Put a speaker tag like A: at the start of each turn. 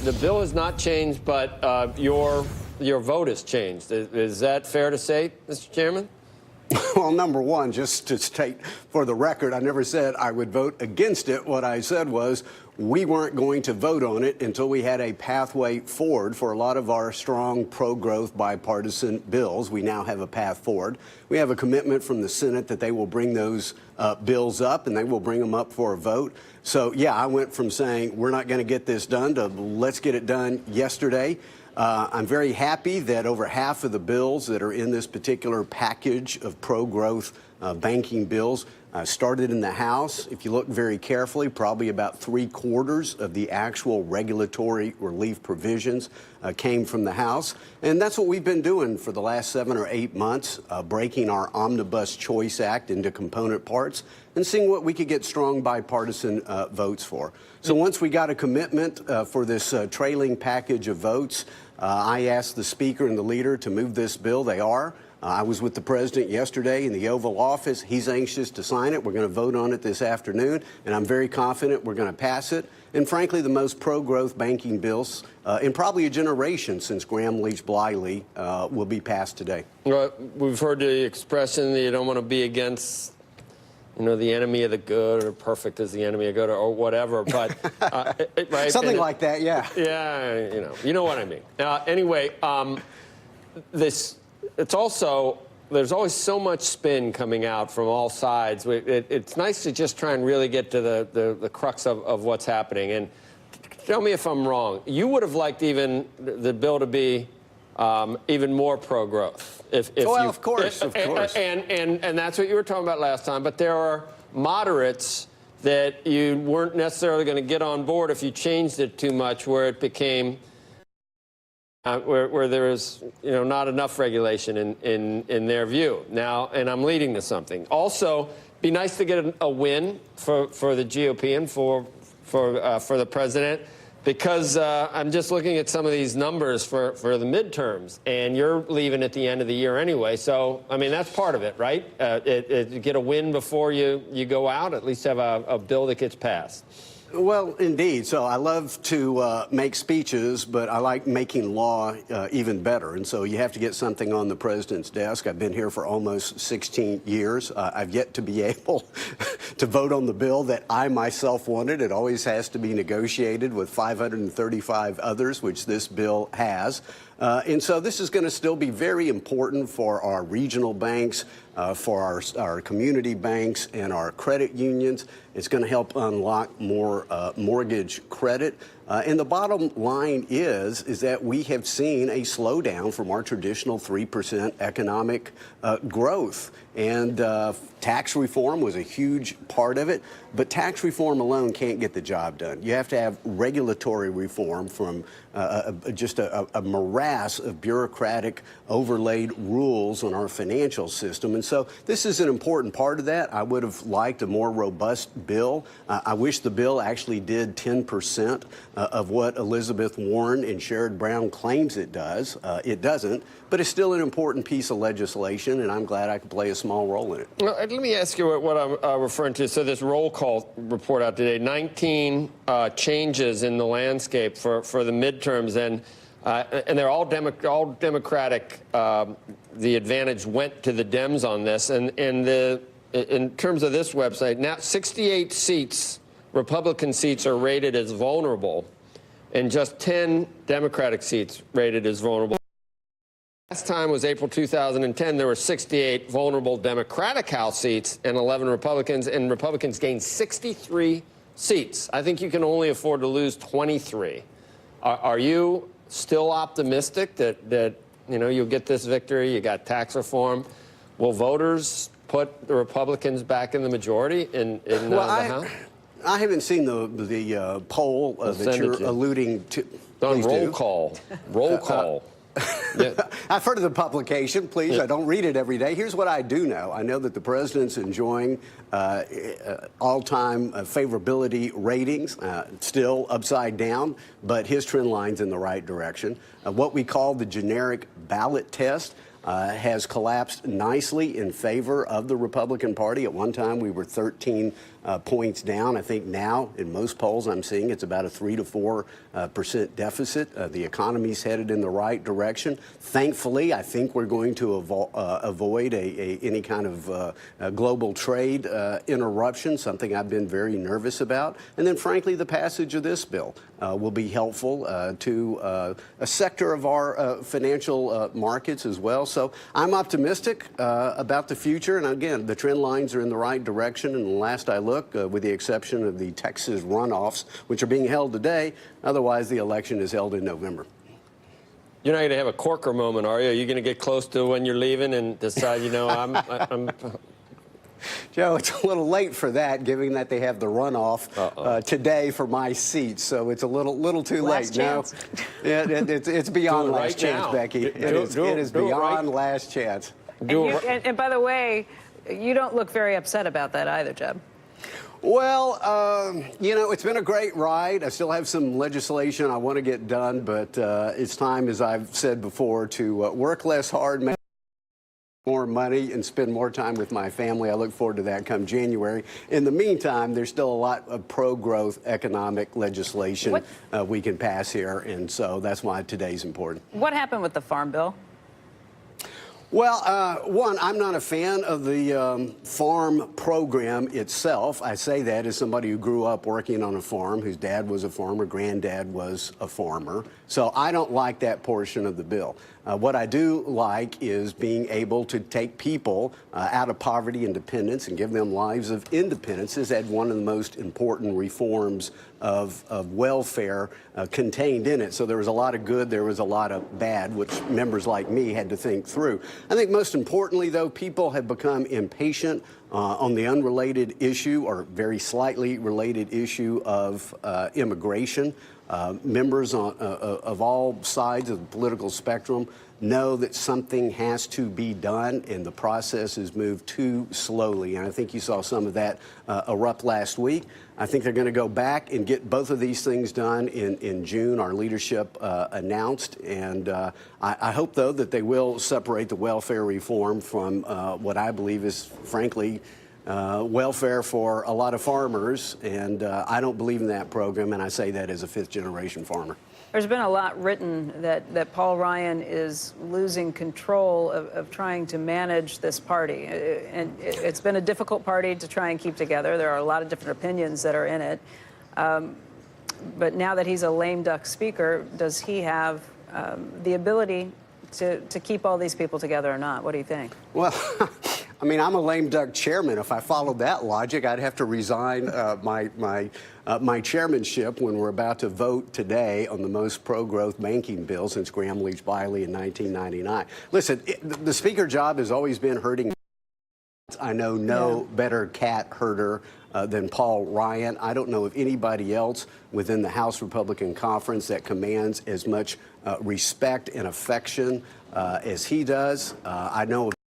A: the bill has not changed, but your vote has changed. Is that fair to say, Mr. Chairman?
B: Well, number one, just to state for the record, I never said I would vote against it. What I said was we weren't going to vote on it until we had a pathway forward for a lot of our strong pro-growth bipartisan bills. We now have a path forward. We have a commitment from the Senate that they will bring those bills up, and they will bring them up for a vote. So, yeah, I went from saying we're not going to get this done to let's get it done yesterday. I'm very happy that over half of the bills that are in this particular package of pro-growth banking bills started in the House. If you look very carefully, probably about 3/4 of the actual regulatory relief provisions came from the House. And that's what we've been doing for the last 7 or 8 months, breaking our Omnibus Choice Act into component parts and seeing what we could get strong bipartisan votes for. So once we got a commitment for this trailing package of votes, I asked the Speaker and the leader to move this bill. They are. I was with the president yesterday in the Oval Office. He's anxious to sign it. We're going to vote on it this afternoon, and I'm very confident we're going to pass it. And frankly, the most pro-growth banking bills in probably a generation since Gramm-Leach-Bliley will be passed today.
A: Well, we've heard the expression that you don't want to be against, you know, the enemy of the good, or perfect is the enemy of good, or whatever. But right?
B: Something like that, yeah.
A: Yeah, you know what I mean. Anyway, it's also, there's always so much spin coming out from all sides. It's nice to just try and really get to the crux of what's happening. And tell me if I'm wrong. You would have liked even the bill to be even more pro-growth.
B: Well, of course.
A: And that's what you were talking about last time. But there are moderates that you weren't necessarily going to get on board if you changed it too much, where it became where there is, not enough regulation in their view. Now, and I'm leading to something. Also, be nice to get a win for the GOP and for the president, because I'm just looking at some of these numbers for the midterms, and you're leaving at the end of the year anyway. So, I mean, that's part of it, right? Get a win before you go out, at least have a bill that gets passed.
B: Well, indeed. So I love to make speeches, but I like making law even better. And so you have to get something on the president's desk. I've been here for almost 16 years. I've yet to be able to vote on the bill that I myself wanted. It always has to be negotiated with 535 others, which this bill has. And so this is going to still be very important for our regional banks, for our community banks and our credit unions. It's going to help unlock more mortgage credit. And the bottom line is that we have seen a slowdown from our traditional 3% economic growth. And tax reform was a huge part of it. But tax reform alone can't get the job done. You have to have regulatory reform from just a morass of bureaucratic overlaid rules on our financial system. And so this is an important part of that. I would have liked a more robust bill. I wish the bill actually did 10% of what Elizabeth Warren and Sherrod Brown claims it does. It doesn't, but it's still an important piece of legislation, and I'm glad I could play a small role in it.
A: Well, let me ask you what I'm referring to. So this roll call report out today, 19 changes in the landscape for the midterms, and they're all Democratic. The advantage went to the Dems on this, and in terms of this website, now 68 seats, Republican seats, are rated as vulnerable, and just 10 Democratic seats rated as vulnerable. Last time was April 2010. There were 68 vulnerable Democratic House seats and 11 Republicans, and Republicans gained 63 seats. I think you can only afford to lose 23. Are you still optimistic that you'll get this victory? You got tax reform. Will voters put the Republicans back in the majority in the House?
B: I haven't seen the poll that you're alluding to.
A: On roll call. Roll call.
B: Yeah. I've heard of the publication, please. I don't read it every day. Here's what I do know. I know that the president's enjoying all-time favorability ratings, still upside down, but his trend line's in the right direction. What we call the generic ballot test has collapsed nicely in favor of the Republican Party. At one time, we were 13 points down. I think now, in most polls I'm seeing, it's about a 3 to 4% deficit. The economy's headed in the right direction. Thankfully, I think we're going to avoid any kind of global trade interruption, something I've been very nervous about. And then, frankly, the passage of this bill will be helpful to a sector of our financial markets as well. So I'm optimistic about the future. And again, the trend lines are in the right direction. And last I look, with the exception of the Texas runoffs, which are being held today, otherwise the election is held in November.
A: You're not going to have a Corker moment, are you? Are you going to get close to when you're leaving and decide, you know, I'm
B: Joe, it's a little late for that, given that they have the runoff today for my seat. So it's a little too late.
C: Chance.
B: No, it's beyond
A: Do it
B: last
A: right
B: chance,
A: now.
B: Becky. It is beyond last chance.
C: And by the way, you don't look very upset about that either, Jeb.
B: Well, you know, it's been a great ride. I still have some legislation I want to get done, but it's time, as I've said before, to work less hard, make more money, and spend more time with my family. I look forward to that come January. In the meantime, there's still a lot of pro-growth economic legislation we can pass here, and so that's why today's important.
C: What happened with the Farm Bill?
B: Well, one, I'm not a fan of the farm program itself. I say that as somebody who grew up working on a farm, whose dad was a farmer, granddad was a farmer. So I don't like that portion of the bill. What I do like is being able to take people out of poverty and dependence and give them lives of independence. Is that one of the most important reforms of welfare contained in it. So there was a lot of good, there was a lot of bad, which members like me had to think through. I think most importantly, though, people have become impatient on the unrelated issue, or very slightly related issue, of immigration. Members of all sides of the political spectrum know that something has to be done, and the process has moved too slowly. And I think you saw some of that erupt last week. I think they're going to go back and get both of these things done in June, our leadership announced. And I hope, though, that they will separate the welfare reform from what I believe is, frankly, welfare for a lot of farmers, and I don't believe in that program, and I say that as a fifth-generation farmer.
C: There's been a lot written that Paul Ryan is losing control of trying to manage this party. And it's been a difficult party to try and keep together. There are a lot of different opinions that are in it. But now that he's a lame duck speaker, does he have the ability to keep all these people together or not? What do you think?
B: Well, I mean, I'm a lame duck chairman. If I followed that logic, I'd have to resign my chairmanship when we're about to vote today on the most pro-growth banking bill since Graham Leach Biley in 1999. Listen, the speaker job has always been hurting. I know no better cat herder than Paul Ryan. I don't know of anybody else within the House Republican Conference that commands as much respect and affection as he does. I know